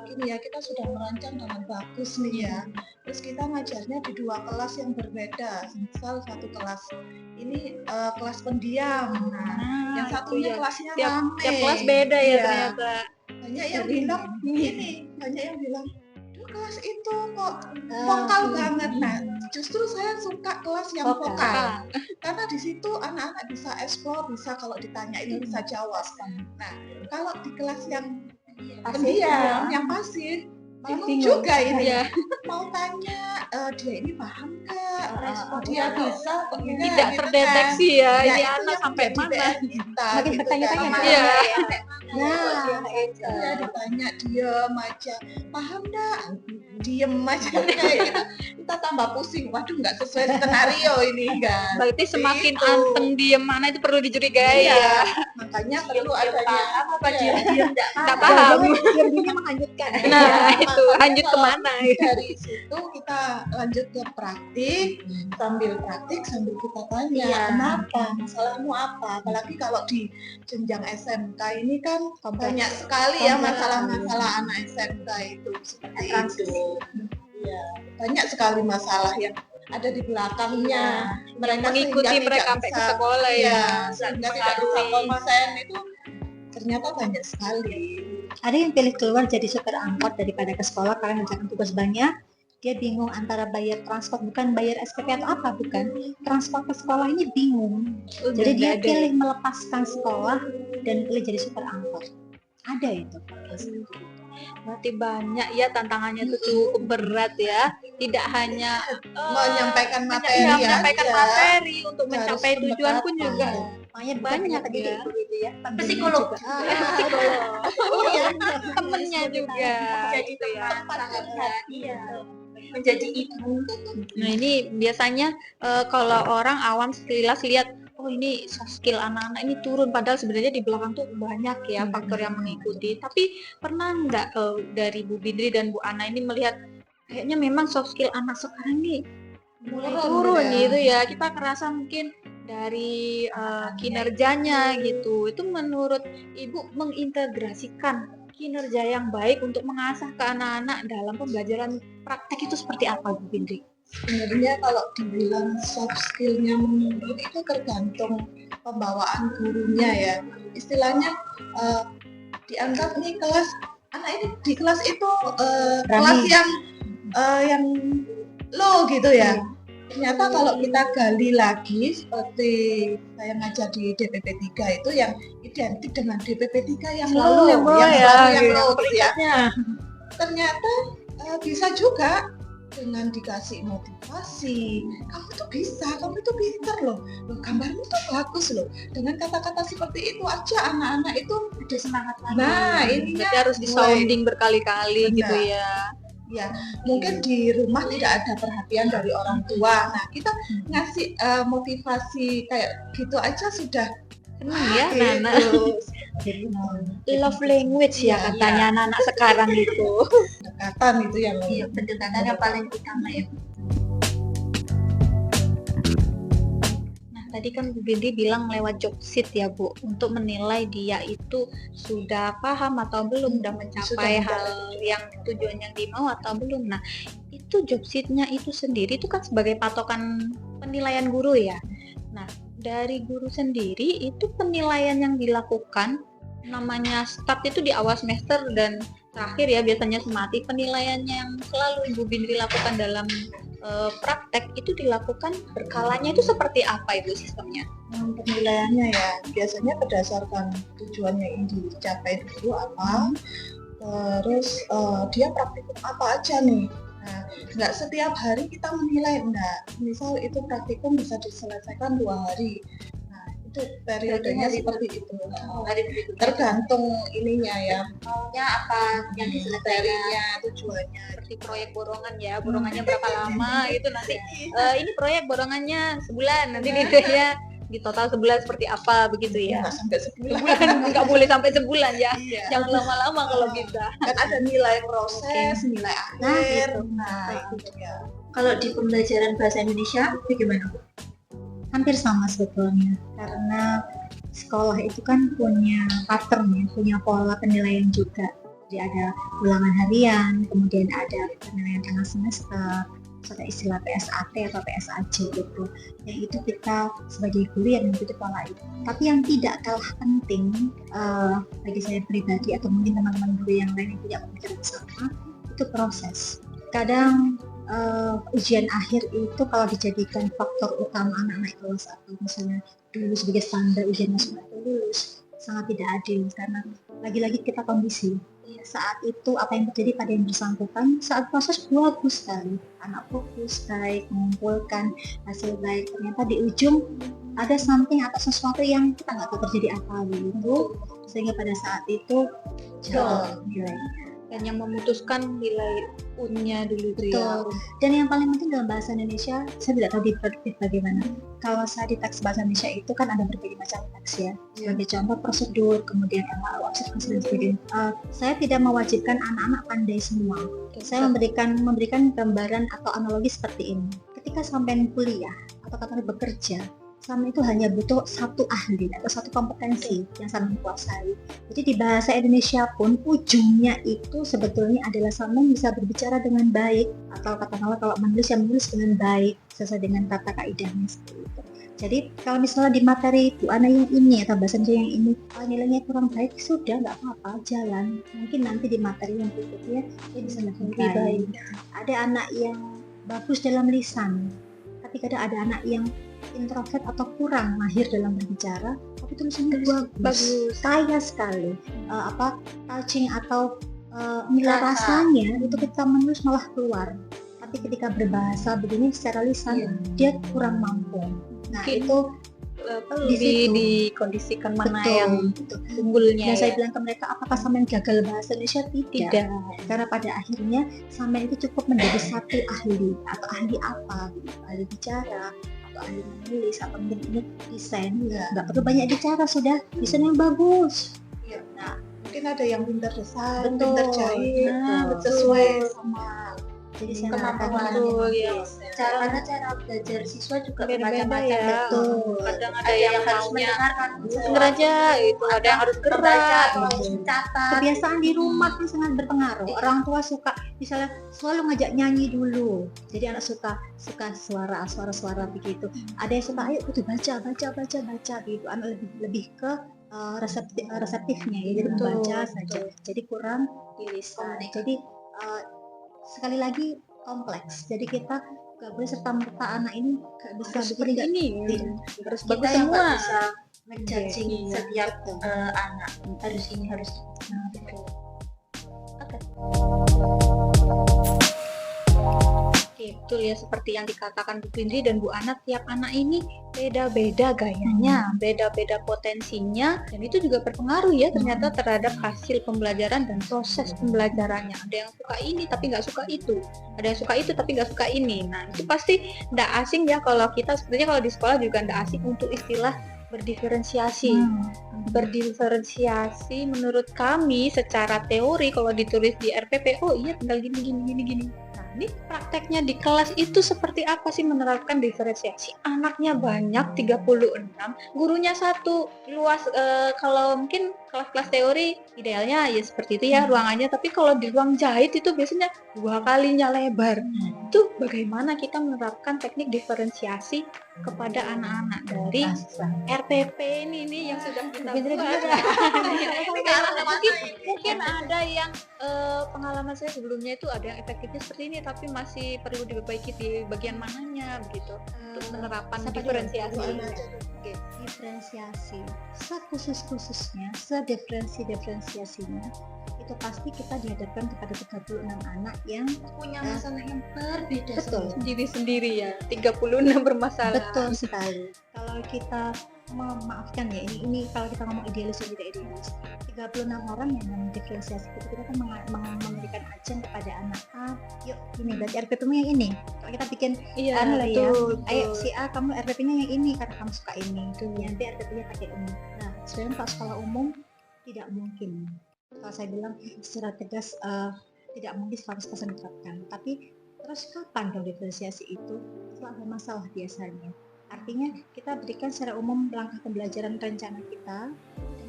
Gini ya, kita sudah merancang dengan bagus nih ya. Terus kita ngajarnya di 2 kelas yang berbeda. Misal 1 kelas ini kelas pendiam. Nah, yang satunya kelasnya rame. Tiap kelas beda ya ternyata. Banyak yang bilang banyak yang bilang, kelas itu kok vokal banget. Nah, justru saya suka kelas yang vokal. Karena di situ anak-anak bisa explore, bisa kalau ditanya itu bisa jawab. Nah, kalau di kelas yang pendiam, yang pasif, bingung juga ini ya. Mau tanya dia ini paham nggak, dia bisa tidak terdeteksi ya ini anak sampai mana. Makin bertanya-tanya ditanya diam aja, paham nggak, diem aja kayak gitu. Kita tambah pusing, waduh nggak sesuai skenario ini kan. Berarti semakin anteng diem mana itu perlu dicurigai ya. Makanya perlu adanya apa diem nggak paham. Diam-diam menghanyutkan. Nah itu lanjut kemana? Dari situ kita lanjut ke praktik, sambil kita tanya kenapa, masalahmu apa. Apalagi kalau di jenjang SMK ini kan banyak sekali ya masalah-masalah anak SMK itu seperti itu. Ya, banyak sekali masalah yang ada di belakangnya. Mereka mengikuti mereka sampai ke sekolah ya. Sehingga tidak bisa konsen itu ternyata banyak sekali. Ada yang pilih keluar jadi supir angkot daripada ke sekolah karena mengerjakan tugas banyak. Dia bingung antara bayar transport, bukan bayar SPP atau apa, bukan. Transport ke sekolah ini bingung. Jadi dia pilih melepaskan sekolah dan pilih jadi supir angkot. Ada itu. Berarti banyak ya tantangannya itu cukup berat ya. Tidak hanya menyampaikan materi, untuk mencapai tujuan pun juga banyak ya. Psikolog. Temennya juga. Jadi menjadi ibu. Nah ini biasanya kalau orang awam sekilas lihat, oh ini soft skill anak-anak ini turun, padahal sebenarnya di belakang tuh banyak ya faktor yang mengikuti. Tapi pernah nggak dari Bu Bidri dan Bu Ana ini melihat kayaknya memang soft skill anak sekarang nih mulai turun gitu ya. Kita kerasa mungkin dari kinerjanya gitu. Itu menurut Ibu mengintegrasikan kinerja yang baik untuk mengasah ke anak-anak dalam pembelajaran praktek itu seperti apa Bu Bidri? Sebenarnya kalau dibilang soft skill-nya menurun itu tergantung pembawaan gurunya ya. Istilahnya dianggap nih kelas anak ini di kelas itu kelas yang low gitu ya. Ternyata kalau kita gali lagi seperti saya ngajar di DPP 3 itu yang identik dengan DPP 3 yang low, yang low ya. Ternyata bisa juga dengan dikasih motivasi, kamu tuh bisa, kamu tuh pinter loh, gambarmu tuh bagus loh. Dengan kata-kata seperti itu aja anak-anak itu Udah semangat lagi. nah ini Berarti harus di sounding berkali-kali gitu Benar. ya. ya mungkin di rumah tidak ada perhatian dari orang tua. Nah kita ngasih motivasi kayak gitu aja sudah Senang ya gitu. anak-anak. Love language ya Iya, katanya anak-anak sekarang itu. Pendekatan itu yang Iya, pendekatan yang paling utama ya. Nah, tadi kan Bu Bindi bilang lewat job sheet ya Bu, untuk menilai dia itu sudah paham atau belum, udah mencapai hal yang tujuan yang dimau atau belum. Nah, itu job sheet-nya itu sendiri itu kan sebagai patokan penilaian guru ya. Nah, dari guru sendiri itu penilaian yang dilakukan namanya start itu di awal semester dan terakhir ya biasanya semati. Penilaiannya yang selalu Ibu Bindri lakukan dalam praktek itu dilakukan berkalanya itu seperti apa Ibu sistemnya? penilaiannya ya biasanya berdasarkan tujuan yang ingin dicapai dulu apa, terus dia praktikum apa aja nih. Nah, nggak setiap hari kita menilai, enggak. Misal itu praktikum bisa diselesaikan 2 hari. Nah, itu periodenya seperti itu. Hari berikutnya Tergantung ininya ya, maunya apa yang diselesaikan. materinya, tujuannya. Seperti proyek borongan ya, borongannya berapa lama itu nanti ini proyek borongannya sebulan nanti nilainya di total sebulan seperti apa begitu ya. Nggak sampai sebulan. Sebulan nggak boleh sampai sebulan ya, Iya. jangan lama-lama kalau bisa. Kan ada nilai proses, nilai akhir. Nah, itu ya. Kalau di pembelajaran bahasa Indonesia bagaimana Bu? Hampir sama sebetulnya, karena sekolah itu kan punya pattern ya, punya pola penilaian juga. Jadi ada ulangan harian, kemudian ada penilaian tengah semester, terus ada istilah PSAT atau PSAJ gitu. Yang itu kita sebagai guru yang mengikuti pola itu. Tapi yang tidak kalah penting bagi saya pribadi atau mungkin teman-teman guru yang lain yang punya pemikiran sama, itu proses. Kadang ujian akhir itu kalau dijadikan faktor utama anak-anak kelas atau misalnya lulus sebagai standar ujian nasional itu lulus, sangat tidak adil karena lagi-lagi kita kondisi saat itu apa yang terjadi pada yang bersangkutan saat proses bagus sekali, anak fokus baik, mengumpulkan hasil baik, ternyata di ujung ada something atau sesuatu yang kita nggak tahu terjadi apa gitu, sehingga pada saat itu jauh nilainya. Dan yang memutuskan nilai unnya dulu itu ya. Betul. Dan yang paling penting dalam bahasa Indonesia, saya tidak tahu di Perpit bagaimana. Kalau saya di teks bahasa Indonesia itu kan ada berbagai macam teks ya. Sebagai contoh prosedur, kemudian observasi dan sebagainya. Saya tidak mewajibkan anak-anak pandai semua. Saya memberikan gambaran atau analogi seperti ini. Ketika sampai kuliah atau katakanlah bekerja, sama itu hanya butuh satu ahli atau satu kompetensi yang sama kuasai. Jadi di bahasa Indonesia pun ujungnya itu sebetulnya adalah sama bisa berbicara dengan baik atau katakanlah kalau menulis yang menulis dengan baik sesuai dengan tata kaidahnya seperti itu. Jadi kalau misalnya di materi Bu Ana yang ini atau bahasa Indonesia yang ini nilainya kurang baik, sudah nggak apa-apa, jalan. Mungkin nanti di materi yang berikutnya dia bisa lebih baik. Ada anak yang bagus dalam lisan, tapi kadang ada anak yang introvert atau kurang mahir dalam berbicara, tapi tulisannya bagus, kaya sekali, touching atau nilai rasanya itu kita menulis malah keluar, tapi ketika berbahasa begini secara lisan dia kurang mampu. Nah itu lebih dikondisikan mana betul, yang betul. unggulnya. Dan saya Ya. bilang ke mereka, apakah sampean gagal bahasa Indonesia? Tidak. Karena pada akhirnya sampean itu cukup menjadi satu ahli atau ahli apa, ahli bicara atau ahli menulis atau mungkin ini desain. Nggak perlu banyak bicara, sudah desain yang bagus. Iya. Nah, mungkin ada yang pintar desain, Betul. pintar jahit, Nah, sesuai sama Jadi saya kemampuan mengatakan ya. Karena cara belajar siswa juga Beda-beda bermacam-macam. ya. betul. Kadang Ada yang harus maunya mendengarkan denger aja gitu, ada yang harus membaca gerak. atau mencatat. Kebiasaan di rumah kan sangat berpengaruh. Orang tua suka misalnya selalu ngajak nyanyi dulu. Jadi anak suka suara begitu. Ada yang suka ayo kudu baca gitu. Anak lebih ke reseptifnya ya, jadi Betul, membaca saja. Jadi kurang Di lisan. Jadi sekali lagi kompleks. Jadi kita nggak boleh serta merta anak ini nggak bisa Seperti begini. ini Tidak. harus Kita bagus yang nggak semua. bisa menjudging Iya. setiap anak harus ini harus Nah, betul. Oke. Oke, betul ya, seperti yang dikatakan Bu Indri dan Bu Ana, tiap anak ini beda-beda gayanya, beda-beda potensinya, dan itu juga berpengaruh ya ternyata terhadap hasil pembelajaran dan proses pembelajarannya. Ada yang suka ini tapi nggak suka itu, ada yang suka itu tapi nggak suka ini. Nah, itu pasti nggak asing ya kalau kita, sebenarnya kalau di sekolah juga nggak asing untuk istilah berdiferensiasi. Berdiferensiasi menurut kami secara teori kalau ditulis di RPP, oh iya tinggal gini. Nah, ini prakteknya di kelas itu seperti apa sih menerapkan diferensiasi? Anaknya banyak 36, gurunya satu, luas. Kalau mungkin kelas-kelas teori idealnya ya seperti itu ya ruangannya, tapi kalau di ruang jahit itu biasanya 2 kalinya lebar. Itu bagaimana kita menerapkan teknik diferensiasi kepada anak-anak dari RPP ini yang sudah kita buat. Mungkin ada yang pengalaman saya sebelumnya itu ada yang efektifnya seperti ini, tapi masih perlu diperbaiki di bagian mananya begitu untuk penerapan diferensiasi. Oke, diferensiasi sekhusus-khususnya, sedifferensiasinya itu pasti kita dihadapkan kepada 36 anak yang Punya masalah yang berbeda. betul, Sendiri-sendiri ya, 36 bermasalah. betul sekali. Kalau kita memaafkan ya, ini kalau kita ngomong idealis atau tidak idealis, 36 orang yang mendiferensiasi itu kita kan memberikan ajen kepada anak A, yuk ini berarti RPP-mu yang ini. Kalau kita bikin Iya, betul. betul. Ayo si A kamu RPP-nya yang ini karena kamu suka ini, nanti RPP-nya pakai ini. Nah, sebenarnya kalau sekolah umum tidak mungkin. Kalau saya bilang secara tegas tidak mungkin 100% diterapkan. Tapi terus kapan dong diferensiasi itu? Setelah ada masalah biasanya. Artinya kita berikan secara umum langkah pembelajaran rencana kita.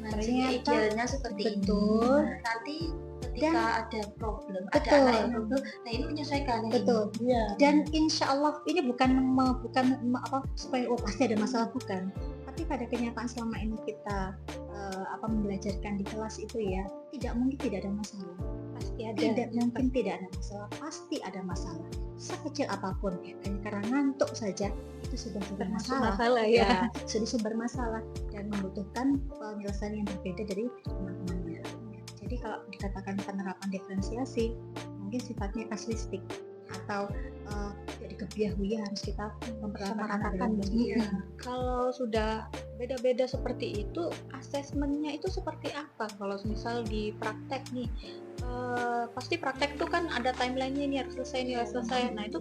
Ternyata idealnya seperti betul. ini. Nanti ketika ada problem, ada betul. anak yang problem, nah ini menyesuaikan. Betul. Iya. Dan insya Allah ini bukan supaya pasti ada masalah, bukan. Tapi pada kenyataan selama ini kita membelajarkan di kelas itu ya, tidak mungkin tidak ada masalah. Pasti ada. Tidak mungkin tidak ada masalah. Pasti ada masalah. Sekecil apapun, hanya karena ngantuk saja itu sudah sumber masalah. ya. Sudah sumber masalah dan membutuhkan penyelesaian yang berbeda dari teman-temannya. Jadi kalau dikatakan penerapan diferensiasi, mungkin sifatnya kasuistik atau jadi kebiahuan harus kita memperhatikan. Kalau sudah beda-beda seperti itu, asesmennya itu seperti apa? Kalau misal di praktek nih, pasti praktek itu kan ada timelinenya, ini harus selesai, ini harus selesai. Nah itu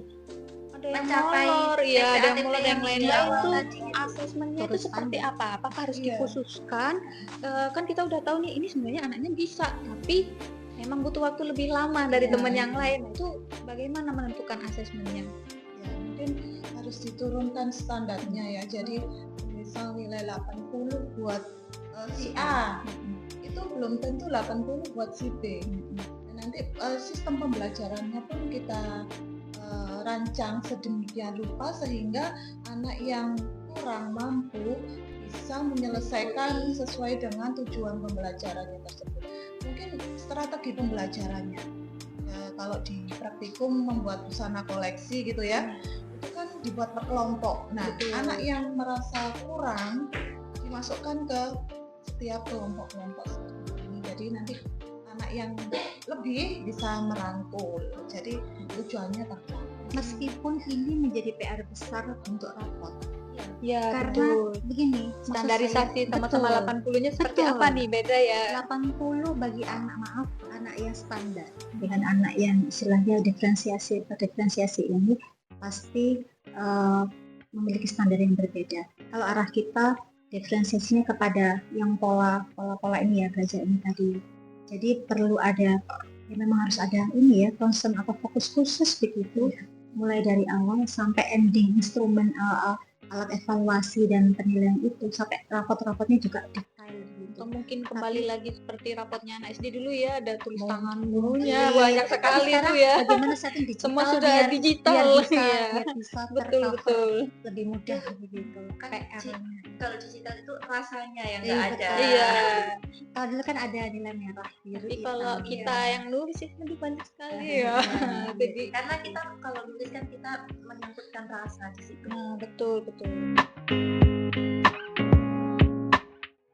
ada yang Mencapai molor, ya ada yang TPA molor, yang lain. di Nah awal itu tadi. asesmennya itu Terus seperti ada. apa? Apakah harus Iya. dikhususkan? Kan kita udah tahu nih, ini sebenarnya anaknya bisa, tapi memang butuh waktu lebih lama dari Iya, teman iya. yang lain. Nah, itu bagaimana menentukan asesmennya? Ya, mungkin harus diturunkan standarnya ya. Jadi misal nilai 80 buat si A, itu belum tentu 80 buat si B. Dan nanti sistem pembelajarannya pun kita rancang sedemikian rupa sehingga anak yang kurang mampu bisa menyelesaikan sesuai dengan tujuan pembelajarannya tersebut. Mungkin strategi pembelajarannya. Ya, kalau di praktikum membuat busana koleksi gitu ya, itu kan dibuat per kelompok. Nah, Betul. anak yang merasa kurang dimasukkan ke setiap kelompok-kelompok seperti ini. Jadi nanti anak yang lebih bisa merangkul. Jadi tujuannya tercapai. Meskipun ini menjadi PR besar untuk rapot. Ya, Karena betul. begini, maksud Standarisasi saya, sama-sama betul. 80-nya seperti Betul. apa nih? Beda ya. 80 bagi anak yang standar dengan anak yang istilahnya diferensiasi ini pasti memiliki standar yang berbeda. Kalau arah kita diferensiasinya kepada yang pola ini ya, belajar ini tadi. Jadi perlu ada, ya memang harus ada ini ya, concern atau fokus khusus begitu, mulai dari awal sampai ending instrumen alat evaluasi dan penilaian itu sampai rapot-rapotnya juga detail gitu. Atau mungkin kembali lagi seperti rapotnya anak SD dulu ya, ada tulis Mungkin. tangan gurunya, Iya, banyak tapi sekali sekarang tuh ya. Bagaimana setting digital Semua sudah biar digital, bisa, ya. biar bisa Betul, tercover betul. lebih mudah begitu. Kan PR-nya. kalau digital itu rasanya yang Iya, nggak ada. betul. Iya. Kalau dulu kan ada nilai merah, biru, Tapi hitam. kalau ya. kita yang nulis ya lebih banyak sekali Iya. ya. Jadi, Karena kita kalau nulis kan kita menyangkutkan rasa di situ. nah, betul.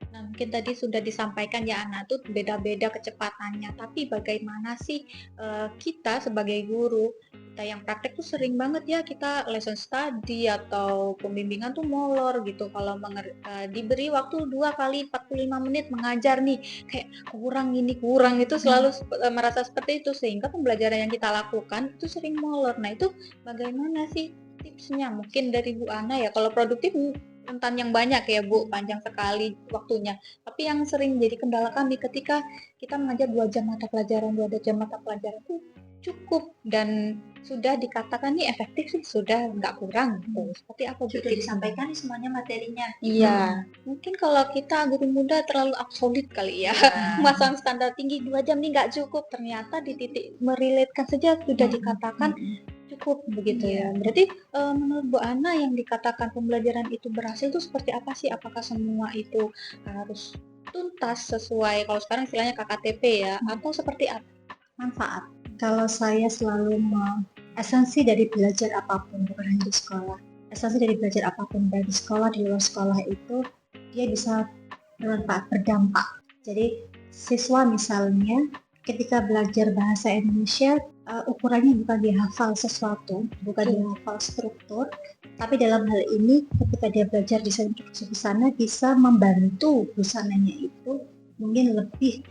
Nah, mungkin tadi sudah disampaikan ya anak tuh beda-beda kecepatannya. Tapi bagaimana sih kita sebagai guru kita yang praktek tuh sering banget ya kita lesson study atau pembimbingan tuh molor gitu. Kalau diberi waktu 2 kali 45 menit mengajar nih, kayak kurang ini, kurang itu, selalu merasa seperti itu sehingga pembelajaran yang kita lakukan itu sering molor. Nah, itu bagaimana sih tipsnya? Mungkin dari Bu Ana ya, kalau produktif rentan yang banyak ya Bu, panjang sekali waktunya. Tapi yang sering jadi kendala kami ketika kita mengajar 2 jam mata pelajaran, 2 jam mata pelajaran itu cukup dan sudah dikatakan nih efektif sih, sudah nggak kurang gitu. Seperti apa Bu? Sudah disampaikan nih semuanya materinya. Iya, mungkin kalau kita guru muda terlalu absolut kali ya. Iya. Masang standar tinggi 2 jam nih nggak cukup. Ternyata di titik merelatekan saja sudah dikatakan cukup begitu ya. Berarti menurut Bu Ana yang dikatakan pembelajaran itu berhasil itu seperti apa sih? Apakah semua itu harus tuntas sesuai kalau sekarang istilahnya KKTP ya, atau seperti apa? Manfaat. Kalau saya selalu esensi dari belajar apapun bukan hanya di sekolah. Esensi dari belajar apapun dari sekolah, di luar sekolah itu dia bisa bermanfaat, berdampak. Jadi siswa misalnya ketika belajar bahasa Indonesia ukurannya bukan dia hafal sesuatu, bukan dia hafal struktur, tapi dalam hal ini ketika dia belajar desain busana bisa membantu busananya itu mungkin lebih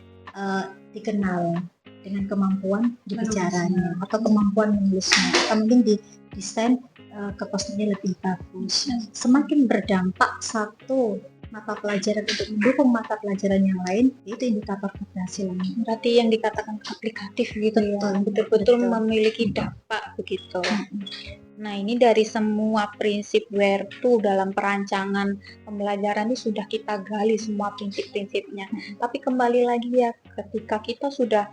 dikenal dengan kemampuan berbicaranya atau kemampuan menulisnya, atau mungkin di desain keposnya lebih bagus. Semakin berdampak satu mata pelajaran untuk mendukung mata pelajaran yang lain, itu indikator keberhasilan. Berarti yang dikatakan aplikatif gitu ya, betul-betul memiliki dampak begitu. Nah, ini dari semua prinsip where to dalam perancangan pembelajaran ini sudah kita gali semua prinsip-prinsipnya. Tapi kembali lagi ya, ketika kita sudah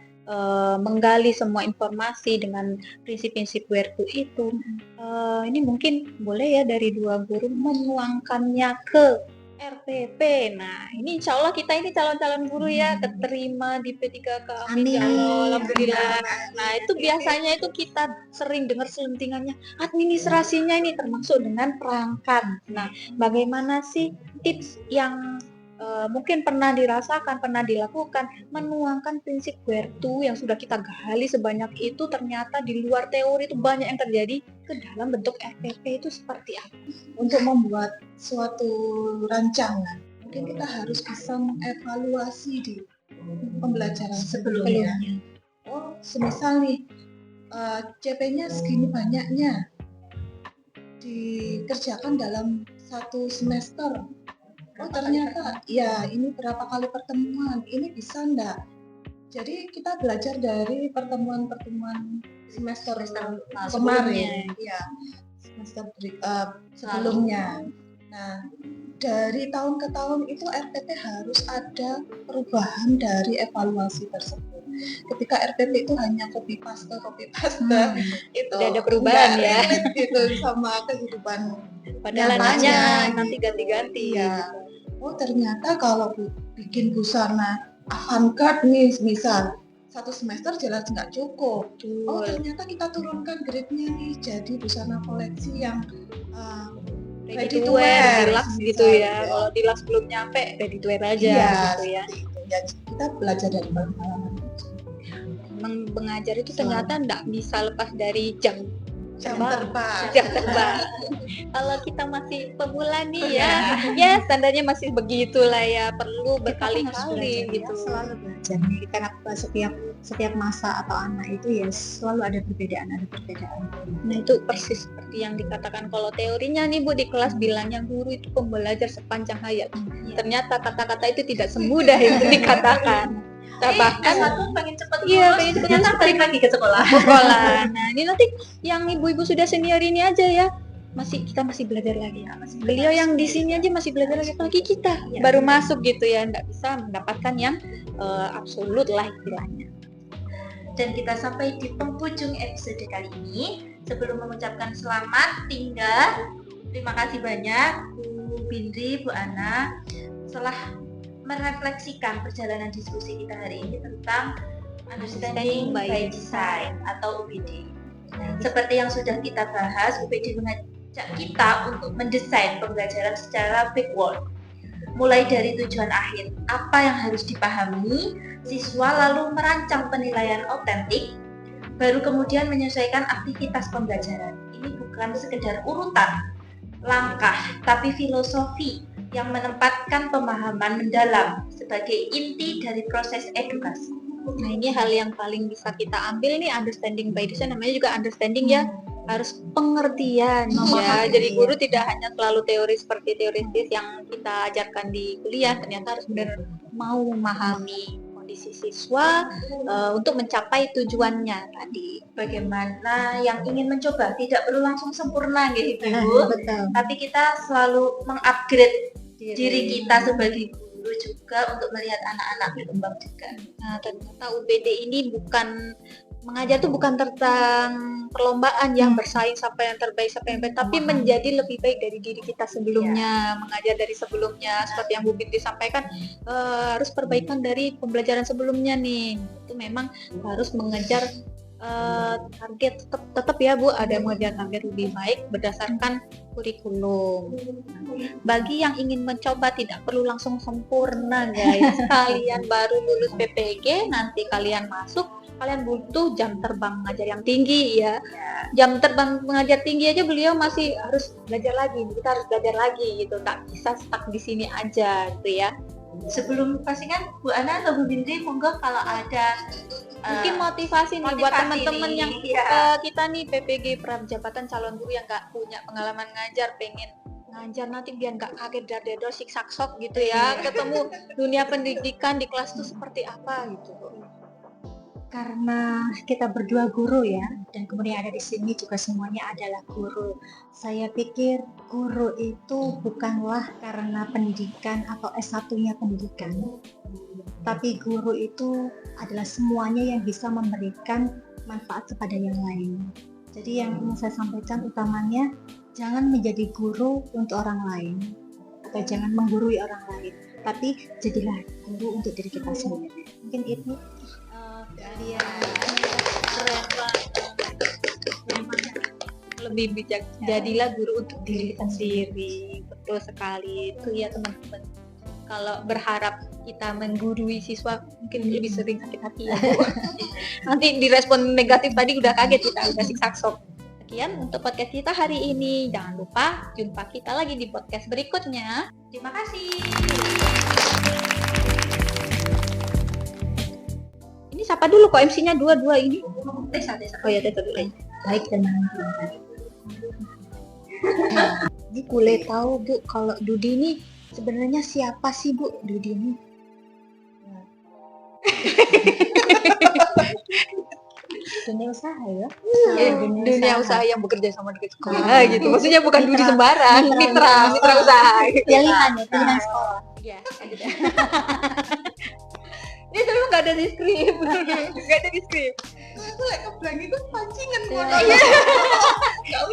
menggali semua informasi dengan prinsip-prinsip where to itu, ini mungkin boleh ya dari 2 guru menuangkannya ke RPP. Nah, ini insya Allah kita ini calon-calon guru ya, keterima di P3K. Amin. Ya Allah, alhamdulillah. Nah, itu biasanya itu kita sering dengar selentingannya, administrasinya ini termasuk dengan perangkat. Nah, bagaimana sih tips yang mungkin pernah dirasakan, pernah dilakukan, menuangkan prinsip where to yang sudah kita gali sebanyak itu, ternyata di luar teori itu banyak yang terjadi ke dalam bentuk RPP itu seperti apa? Untuk membuat suatu rancangan, mungkin kita harus bisa mengevaluasi di pembelajaran sebelumnya. Oh, semisal nih CP-nya segini banyaknya, dikerjakan dalam 1 semester. Oh ternyata ya ini berapa kali pertemuan, ini bisa enggak? Jadi kita belajar dari pertemuan-pertemuan semester kemarin, ya semester sebelumnya. Nah, dari tahun ke tahun itu RPP harus ada perubahan dari evaluasi tersebut. Ketika RPP itu hanya copy paste, itu tidak ada perubahan ya. Gitu sama kehidupan. Padahal nanya nanti ganti-ganti ya. Oh ternyata kalau bikin busana avant-garde nih misal 1 semester jelas nggak cukup. Oh ternyata kita turunkan grade-nya nih jadi busana koleksi yang ready to wear deluxe gitu ya. Kalau deluxe belum nyampe ready to wear aja gitu ya. Ya kita belajar dari pengalaman. Memang mengajar itu ternyata nggak bisa lepas dari jam terbang. Kalau kita masih pemula nih ya standarnya masih begitulah ya, perlu berkali-kali gitu. Selalu belajar nih, karena setiap masa atau anak itu ya selalu ada perbedaan. Nah itu persis seperti yang dikatakan kalau teorinya nih Bu di kelas bilangnya guru itu pembelajar sepanjang hayat. Ternyata kata-kata itu tidak semudah itu dikatakan. Bahkan aku pengen cepet ternyata balik lagi ke sekolah. Nah ini nanti yang ibu-ibu sudah senior ini aja ya, kita masih belajar lagi ya. Beliau yang di sini aja masih belajar lagi, apalagi kita baru masuk gitu ya, nggak bisa mendapatkan yang absolut lah istilahnya. Dan kita sampai di penghujung episode kali ini. Sebelum mengucapkan selamat tinggal, terima kasih banyak Bu Bindri, Bu Ana telah merefleksikan perjalanan diskusi kita hari ini tentang Understanding by Design atau UBD. Seperti yang sudah kita bahas, UBD mengajak kita untuk mendesain pembelajaran secara backward. Mulai dari tujuan akhir, apa yang harus dipahami, siswa lalu merancang penilaian otentik, baru kemudian menyesuaikan aktivitas pembelajaran. Ini bukan sekedar urutan langkah, tapi filosofi yang menempatkan pemahaman mendalam sebagai inti dari proses edukasi. Nah, ini hal yang paling bisa kita ambil nih, understanding by design, namanya juga understanding ya, harus pengertian ya. Jadi guru tidak hanya selalu teori seperti teoritis yang kita ajarkan di kuliah, ternyata harus benar mau memahami kondisi siswa untuk mencapai tujuannya tadi. Bagaimana yang ingin mencoba tidak perlu langsung sempurna gitu Bu, tapi kita selalu mengupgrade diri kita sebagai guru juga untuk melihat anak-anak berkembang juga. Nah, ternyata UBD ini mengajar tuh bukan tentang perlombaan yang bersaing sampai yang terbaik, tapi menjadi lebih baik dari diri kita sebelumnya, mengajar dari sebelumnya, seperti yang Bu Binti sampaikan, harus perbaikan dari pembelajaran sebelumnya nih. Itu memang harus mengejar target tetap ya Bu, ada mengejar target lebih baik berdasarkan kurikulum. Bagi yang ingin mencoba tidak perlu langsung sempurna guys. Kalian baru lulus PPG, nanti kalian masuk, kalian butuh jam terbang mengajar yang tinggi ya. Jam terbang mengajar tinggi aja beliau masih harus belajar lagi, kita harus belajar lagi gitu, tak bisa stuck di sini aja gitu ya. Sebelum pastikan Bu Ana atau Bu Binti, monggo kalau ada mungkin motivasi nih buat teman-teman yang ya. kita nih PPG Prajabatan calon guru yang nggak punya pengalaman ngajar, pengen ngajar nanti biar nggak kaget dar-dar siksak-sok gitu ya, ketemu dunia pendidikan di kelas itu seperti apa gitu. Karena kita berdua guru ya, dan kemudian ada di sini juga semuanya adalah guru. Saya pikir guru itu bukanlah karena pendidikan atau S1-nya pendidikan, tapi guru itu adalah semuanya yang bisa memberikan manfaat kepada yang lain. Jadi yang ingin saya sampaikan utamanya, jangan menjadi guru untuk orang lain, atau jangan menggurui orang lain, tapi jadilah guru untuk diri kita sendiri. Mungkin itu. Keren banget. Lebih bijak, jadilah guru untuk diri kita sendiri. Betul sekali itu ya teman-teman. Kalau berharap kita menggurui siswa mungkin lebih sering sakit hati ya Bu. Nanti direspon negatif tadi udah kaget kita, udah siksak-sok. Sekian untuk podcast kita hari ini. Jangan lupa jumpa kita lagi di podcast berikutnya. Terima kasih. Ini siapa dulu kok MC-nya dua-dua ini? Tesa. Oh ya, Tesa dulu. Baik teman-teman. Ini boleh tahu Bu, kalau Dudi ini sebenarnya siapa sih Bu, Dudi ini? Dunia usaha ya. Dunia usaha yang bekerja sama dengan sekolah gitu. Maksudnya bukan Dudi sembarang, mitra usaha. Pilihan sekolah. Iya, gitu. Ini dulu nggak ada di skrip, nggak ada di skrip. Aku lagi ngeblank itu pancingan. Iya. Gak